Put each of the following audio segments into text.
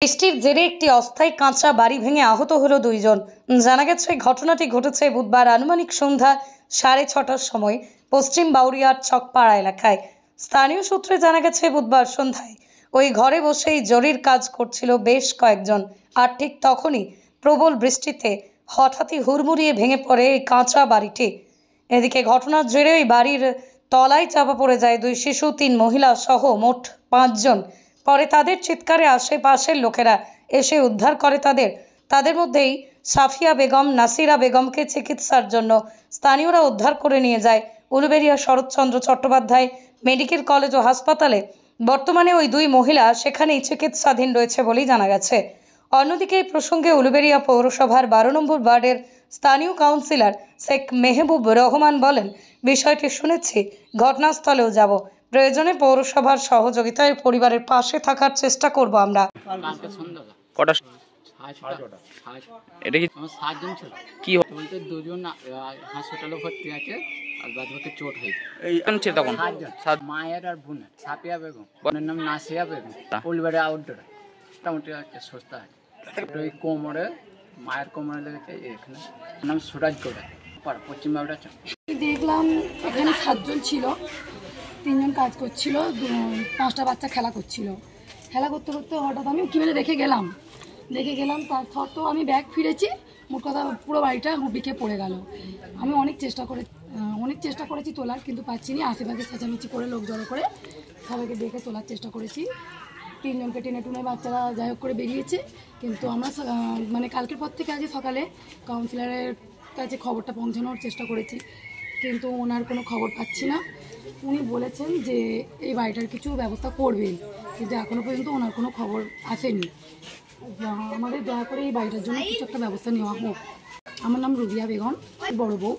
বৃষ্টির জেরে একটি অস্থায়ী কাঁচা বাড়ি ভেঙে আহত হলো দুইজন। জানা গেছে ঘটনাটি ঘটেছে বুধবার আনুমানিক সন্ধ্যা 6:30টার সময় পশ্চিম বাউরিয়ার চকপাড়া এলাকায়। স্থানীয় সূত্রে জানা গেছে বুধবার সন্ধ্যায় ওই ঘরে বসেই জরির কাজ করছিল বেশ কয়েকজন। আর ঠিক তখনই প্রবল বৃষ্টিতে হঠাৎই হুড়মুড়িয়ে ভেঙে পড়ে এই কাঁচা বাড়িটি। এদিকে ঘটনার জেরে ওই বাড়ির তলায় চাপা পড়ে যায় দুই শিশু, 3 মহিলা সহ মোট 5 জন। পরে তাদের চিৎকারে আশেপাশের লোকেরা এসে উদ্ধার করে তাদের মধ্যেই সাফিয়া বেগম, নাসিরা বেগমকে চিকিৎসার জন্য স্থানীয়রা উদ্ধার করে নিয়ে যায় উলুবেড়িয়া শরৎচন্দ্র চট্টোপাধ্যায় মেডিকেল কলেজ ও হাসপাতালে। বর্তমানে ওই দুই মহিলা সেখানেই চিকিৎসাধীন রয়েছে বলেই জানা গেছে। অন্যদিকে এই প্রসঙ্গে উলুবেড়িয়া পৌরসভার 12 নম্বর ওয়ার্ডের স্থানীয় কাউন্সিলর শেখ মেহবুব রহমান বলেন, বিষয়টি শুনেছি, ঘটনাস্থলেও যাব, প্রয়োজনে পৌরসভার সহযোগিতায় পরিবারের পাশে থাকার চেষ্টা করব আমরা। কটা এটা কি আমার 7 জন ছিল, কি বলতে 2 জন হাসপাতালে ভর্তি আছে আর বাদ বাকি চোট হয়েছে। এই ছিল তখন 7 মায়ের আর বোনের, সাফিয়া বেগম, বোনের নাম নাসিয়া বেগম, উলবেড়িয়া আউটডোর, মোটামুটি আছে, সস্তা আছে। ওই কোমরে, মায়ের কোমরে লেগেছে, এখানে নাম সুরাজ গোড়া, পশ্চিম বাউরিয়া। দেখলাম এখানে 7 জন ছিল, 3 জন কাজ করছিল, 5টা বাচ্চা খেলা করছিল। খেলা করতে করতে হঠাৎ আমি উঁকি মেরে দেখে গেলাম, তারপর তো আমি ব্যাগ ফিরেছি, মোট কথা পুরো বাড়িটা হুবিকে পড়ে গেল। আমি অনেক চেষ্টা করেছি তোলার, কিন্তু পাচ্ছি না। আশেপাশে চেঁচামেচি করে, লোক জড়ো করে সবাইকে ডেকে তোলার চেষ্টা করেছি। 3 জনকে টেনে টুনে বাচ্চারা যাই হোক করে বেরিয়েছে। কিন্তু আমরা মানে কালকের পর থেকে আজ সকালে কাউন্সিলরের কাছে খবরটা পৌঁছানোর চেষ্টা করেছি, কিন্তু ওনার কোনো খবর পাচ্ছি না। উনি বলেছেন যে এই বাড়িটার কিছু ব্যবস্থা করবেন, কিন্তু এখনও পর্যন্ত ওনার কোনো খবর আসেনি। আমাদের দয়া করে এই বাড়িটার জন্য কিছু একটা ব্যবস্থা নেওয়া হোক। আমার নাম রুবিয়া বেগম, বড় বউ।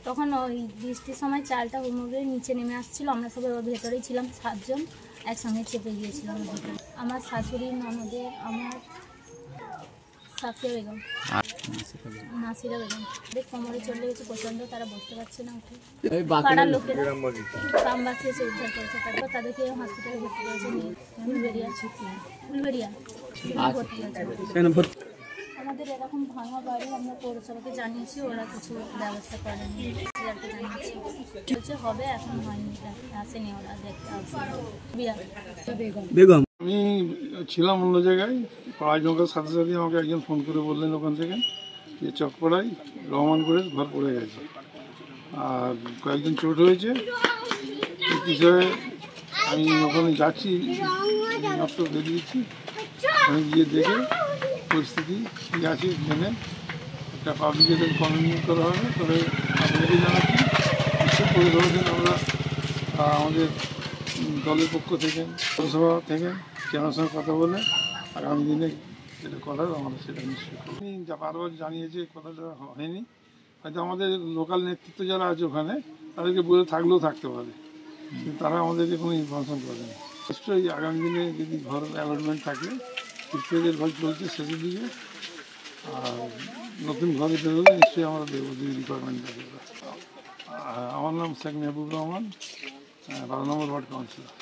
তখন ওই বৃষ্টির সময় চালটা হুড়মুড়ে নিচে নেমে আসছিল, আমরা সবাই ওর ভেতরেই ছিলাম, 7 জন একসঙ্গে চেপে গিয়েছিলাম ভেতরে। আমার শাশুড়ি, ননদের, আমার সাফিয়া বেগম, নাসিরা বেগম, কোমরে চলে গেছে প্রচণ্ড, তারা বসতে পারছে না উঠে। পাড়ার লোকেরা, গ্রামবাসী এসে উদ্ধার করেছে, তারপর তাদেরকে হসপিটালে ভর্তি করেছে, উলুবেড়িয়া ভর্তি আছে। আমাদের এরকম ভাঙা বাড়ি আমরা পৌরসভাকে জানিয়েছি, ওরা কিছু ব্যবস্থা করেনি, জানিয়েছি বলছে হবে, এখন হয়নি, আসেনি, ওরা দেখতে আসে। বেগম, আমি ছিলাম অন্য জায়গায়, পাড়ায় ঢোকার সাথে সাথে আমাকে একজন ফোন করে বললেন ওখান থেকে যে চকপাড়ায় রহমানপুরের ঘর পড়ে গেছে আর কয়েকজন চোট হয়েছে। এই বিষয়ে আমি ওখানে যাচ্ছি, বেরিয়েছি, আমি গিয়ে দেখে পরিস্থিতি কী আছে জেনে একটা পাবলিকের কমিউনিকেট করা হবে। তবে আপনাদেরকে জানাচ্ছি, নিশ্চয় করে ধরেছেন আমরা আমাদের দলের পক্ষ থেকে, পৌরসভা থেকে চেনার সঙ্গে কথা বলে আগামী দিনে যেটা করার আমাদের সেটা নিশ্চয়ই করব। যা বারবার জানিয়েছে কথাটা হয়নি, হয়তো আমাদের লোকাল নেতৃত্ব যারা আছে ওখানে তাদেরকে বলে থাকলেও থাকতে পারে, কিন্তু তারা আমাদেরকে কোনো ইনফরমেশন করেনি। নিশ্চয়ই আগামী দিনে যদি ঘর অ্যালটমেন্ট থাকে, ফিফথেজের ঘর চলছে শেষের দিকে, আর নতুন ঘরে বেরোলে নিশ্চয়ই আমরা দেবো যদি রিকোয়ারমেন্ট থাকে। আমার নাম শেখ মেহবুব রহমান, 12 নম্বর ওয়ার্ড কাউন্সিলর।